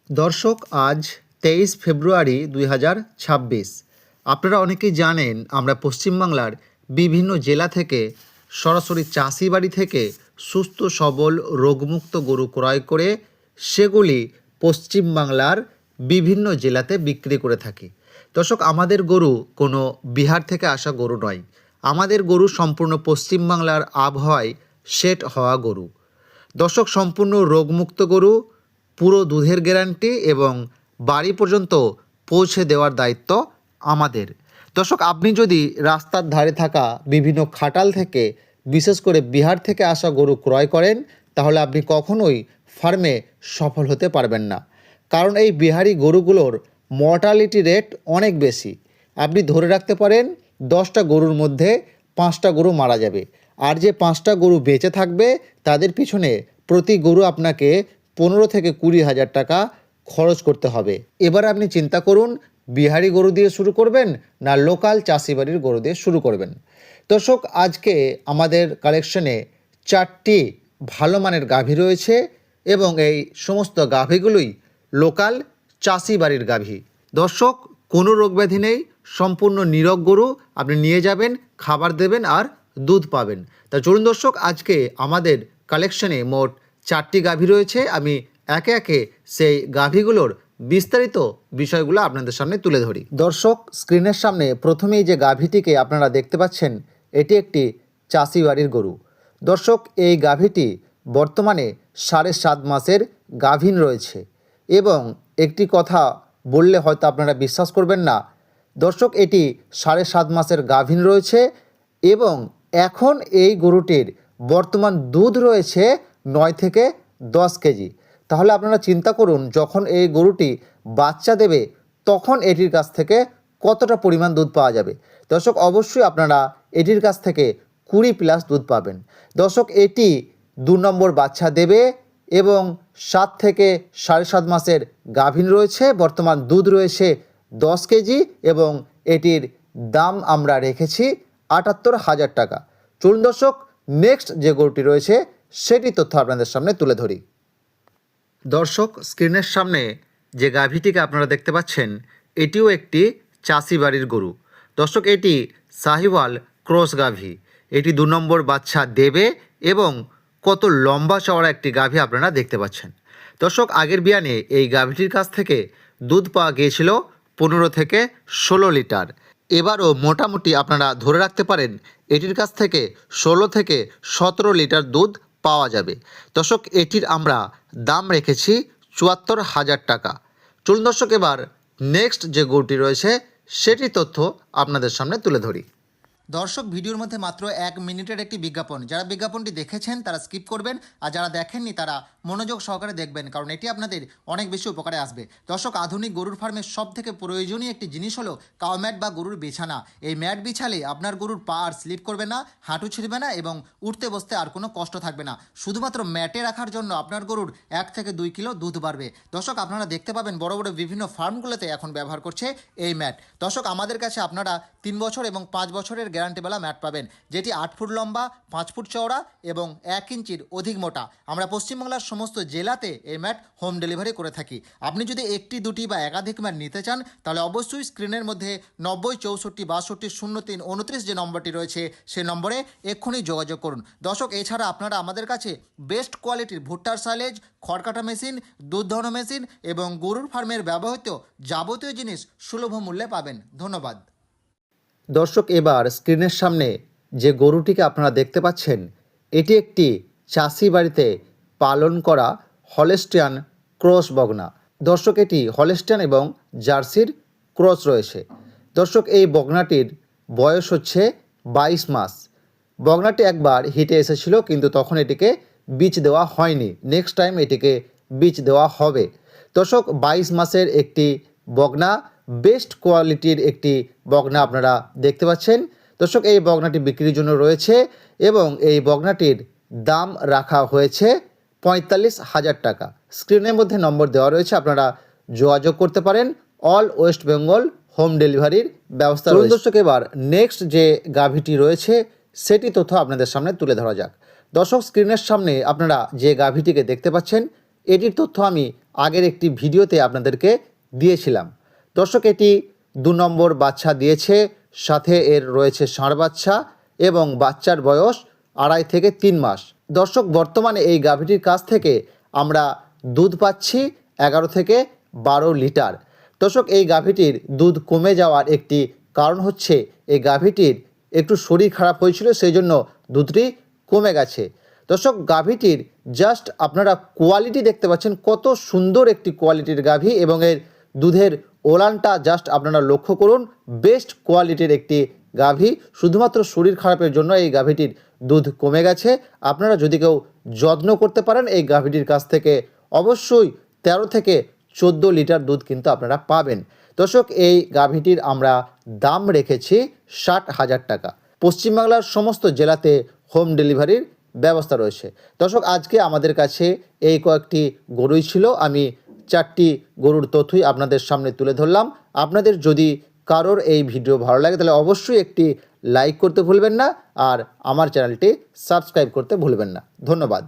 দর্শক, আজ 23 ফেব্রুয়ারি 2026। আপনারা অনেকেই জানেন আমরা পশ্চিমবাংলার বিভিন্ন জেলা থেকে সরাসরি চাষি বাড়ি থেকে সুস্থ সবল রোগমুক্ত গরু ক্রয় করে সেগুলি পশ্চিমবাংলার বিভিন্ন জেলাতে বিক্রি করে থাকি। দর্শক, আমাদের গরু কোনো বিহার থেকে আসা গরু নয়। আমাদের গরু সম্পূর্ণ পশ্চিমবাংলার আবহাওয়ায় সেট হওয়া গরু। দর্শক, সম্পূর্ণ রোগমুক্ত গরু, পুরো দুধের গ্যারান্টি এবং বাড়ি পর্যন্ত পৌঁছে দেওয়ার দায়িত্ব আমাদের। দর্শক, আপনি যদি রাস্তার ধারে থাকা বিভিন্ন খাটাল থেকে বিশেষ করে বিহার থেকে আসা গরু ক্রয় করেন তাহলে আপনি কখনোই ফার্মে সফল হতে পারবেন না। কারণ এই বিহারি গরুগুলোর মর্টালিটি রেট অনেক বেশি। আপনি ধরে রাখতে পারেন 10টা গরুর মধ্যে 5টা গরু মারা যাবে, আর যে 5টা গরু বেঁচে থাকবে তাদের পিছনে প্রতি গরু আপনাকে 15 থেকে 20 হাজার টাকা খরচ করতে হবে। এবার আপনি চিন্তা করুন, বিহারি গরু দিয়ে শুরু করবেন না লোকাল চাষি বাড়ির গরু দিয়ে শুরু করবেন। দর্শক, আজকে আমাদের কালেকশনে 4টি ভালো মানের গাভী রয়েছে এবং এই সমস্ত গাভীগুলোই লোকাল চাষি বাড়ির গাভী। দর্শক, কোনো রোগব্যাধি নেই, সম্পূর্ণ নিরোগ গরু। আপনি নিয়ে যাবেন, খাবার দেবেন আর দুধ পাবেন। তা চলুন দর্শক, আজকে আমাদের কালেকশনে মোট 4টি গাভী রয়েছে। আমি একে একে সেই গাভীগুলোর বিস্তারিত বিষয়গুলো আপনাদের সামনে তুলে ধরি। দর্শক, স্ক্রিনের সামনে প্রথমেই যে গাভীটিকে আপনারা দেখতে পাচ্ছেন এটি একটি চাষি বাড়ির গরু। দর্শক, এই গাভীটি বর্তমানে 7.5 মাসের গাভীন রয়েছে এবং একটি কথা বললে হয়তো আপনারা বিশ্বাস করবেন না। দর্শক, এটি 7.5 মাসের গাভীন রয়েছে এবং এখন এই গরুটির বর্তমান দুধ রয়েছে 9 থেকে 10 কেজি। তাহলে আপনারা চিন্তা করুন, যখন এই গরুটি বাচ্চা দেবে তখন এটির কাছ থেকে কতটা পরিমাণ দুধ পাওয়া যাবে। দর্শক, অবশ্যই আপনারা এটির কাছ থেকে 20+ দুধ পাবেন। দর্শক, এটি 2 নম্বর বাচ্চা দেবে এবং 7 থেকে 7.5 মাসের গাভীন রয়েছে। বর্তমান দুধ রয়েছে 10 কেজি এবং এটির দাম আমরা রেখেছি 78,000 টাকা। চলুন দর্শক, নেক্সট যে গরুটি রয়েছে সেটি তথ্য আপনাদের সামনে তুলে ধরি। দর্শক, স্ক্রিনের সামনে যে গাভীটিকে আপনারা দেখতে পাচ্ছেন এটিও একটি চাষি বাড়ির গরু। দর্শক, এটি শাহিওয়াল ক্রস গাভী। এটি 2 নম্বর বাচ্চা দেবে এবং কত লম্বা চওড়া একটি গাভী আপনারা দেখতে পাচ্ছেন। দর্শক, আগের বিয়ানে এই গাভীটির কাছ থেকে দুধ পাওয়া গিয়েছিল 15 থেকে 16 লিটার। এবারও মোটামুটি আপনারা ধরে রাখতে পারেন এটির কাছ থেকে 16 থেকে 17 লিটার দুধ পাওয়া যাবে। দর্শক, এটির আমরা দাম রেখেছি 74,000 টাকা। চলুন দর্শক, এবার নেক্সট যে গরুটি রয়েছে সেটি তথ্য আপনাদের সামনে তুলে ধরি। দর্শক, ভিডিওর মধ্যে মাত্র 1 মিনিটের একটি বিজ্ঞাপন। যারা বিজ্ঞাপনটি দেখেছেন তারা স্কিপ করবেন, আর যারা দেখেননি তারা মনোযোগ সহকারে দেখবেন, কারণ এটি আপনাদের অনেক বেশি উপকারে আসবে। দর্শক, আধুনিক গরুর ফার্মের সব থেকে প্রয়োজনীয় একটি জিনিস হলো কাউ ম্যাট বা গরুর বিছানা। এই ম্যাট বিছালে আপনার গরুর পা আর স্লিপ করবে না, হাঁটু ছিঁড়বে না এবং উঠতে বসতে আর কোনো কষ্ট থাকবে না। শুধুমাত্র ম্যাটে রাখার জন্য আপনার গরুর 1 থেকে 2 কিলো দুধ বাড়বে। দর্শক, আপনারা দেখতে পাবেন বড় বড় বিভিন্ন ফার্মগুলোতে এখন ব্যবহার করছে এই ম্যাট। দর্শক, আমাদের কাছে আপনারা 3 বছর এবং 5 বছরের গ্যারান্টিওয়ালা ম্যাট পাবেন, যেটি 8 ফুট লম্বা, 5 ফুট চওড়া এবং 1 ইঞ্চির অধিক মোটা। আমরা পশ্চিমবাংলার সমস্ত জেলাতে এই ম্যাট হোম ডেলিভারি করে থাকি। আপনি যদি 1টি 2টি বা একাধিক ম্যাট নিতে চান তাহলে অবশ্যই স্ক্রিনের মধ্যে 90 64 62 03 29 যে নম্বরটি রয়েছে সেই নম্বরে এক্ষুনি যোগাযোগ করুন। দর্শক, এছাড়া আপনারা আমাদের কাছে বেস্ট কোয়ালিটির ভুট্টার সাইলেজ, খড় কাটা মেশিন, দুধ দহন মেশিন এবং গরুর ফার্মের ব্যবহৃত যাবতীয় জিনিস সুলভ মূল্যে পাবেন। ধন্যবাদ। দর্শক, এবার স্ক্রিনের সামনে যে গরুটিকে আপনারা দেখতে পাচ্ছেন এটি একটি চাষি বাড়িতে পালন করা হলস্টিয়ান ক্রস বকনা। দর্শক, এটি হলস্টিয়ান এবং জার্সির ক্রস রয়েছে। দর্শক, এই বকনাটির বয়স হচ্ছে 22 মাস। বকনাটি একবার হিটে এসেছিল কিন্তু তখন এটিকে বীজ দেওয়া হয়নি। নেক্সট টাইম এটিকে বীজ দেওয়া হবে। দর্শক, 22 মাসের একটি বকনা, বেস্ট কোয়ালিটির একটি বকনা আপনারা দেখতে পাচ্ছেন। দর্শক, এই বকনাটি বিক্রির জন্য রয়েছে এবং এই বকনাটির দাম রাখা হয়েছে 45,000 টাকা। স্ক্রিনের মধ্যে নম্বর দেওয়া রয়েছে, আপনারা যোগাযোগ করতে পারেন। অল ওয়েস্ট বেঙ্গল হোম ডেলিভারির ব্যবস্থা রয়েছে। দর্শক, এবার নেক্সট যে গাভীটি রয়েছে সেটি তথ্য আপনাদের সামনে তুলে ধরা যাক। দর্শক, স্ক্রিনের সামনে আপনারা যে গাভীটিকে দেখতে পাচ্ছেন এটির তথ্য আমি আগের একটি ভিডিওতে আপনাদেরকে দিয়েছিলাম। দর্শক, এটি 2 নম্বর বাচ্চা দিয়েছে, সাথে এর রয়েছে ষাঁড় বাচ্চা এবং বাচ্চার বয়স 2.5 থেকে 3 মাস। দর্শক, বর্তমানে এই গাভীটির কাছ থেকে আমরা দুধ পাচ্ছি 11 থেকে 12 লিটার। দর্শক, এই গাভীটির দুধ কমে যাওয়ার একটি কারণ হচ্ছে এই গাভীটির একটু শরীর খারাপ হয়েছিল, সেই জন্য দুধটি কমে গেছে। দর্শক, গাভীটির জাস্ট আপনারা কোয়ালিটি দেখতে পাচ্ছেন, কত সুন্দর একটি কোয়ালিটির গাভী এবং এর দুধের ওলানটা জাস্ট আপনারা লক্ষ্য করুন। বেস্ট কোয়ালিটির একটি গাভী, শুধুমাত্র শরীর খারাপের জন্য এই গাভীটির দুধ কমে গেছে। আপনারা যদি কেউ যত্ন করতে পারেন এই গাভীটির কাছ থেকে অবশ্যই 13 থেকে 14 লিটার দুধ কিন্তু আপনারা পাবেন। দর্শক, এই গাভীটির আমরা দাম রেখেছি 60,000 টাকা। পশ্চিমবাংলার সমস্ত জেলাতে হোম ডেলিভারির ব্যবস্থা রয়েছে। দর্শক, আজকে আমাদের কাছে এই কয়েকটি গরুই ছিল। আমি 4টি গরুর তথ্যই আপনাদের সামনে তুলে ধরলাম। আপনাদের যদি কারোর এই ভিডিও ভালো লাগে তাহলে অবশ্যই একটি লাইক করতে ভুলবেন না আর আমার চ্যানেলটি সাবস্ক্রাইব করতে ভুলবেন না। ধন্যবাদ।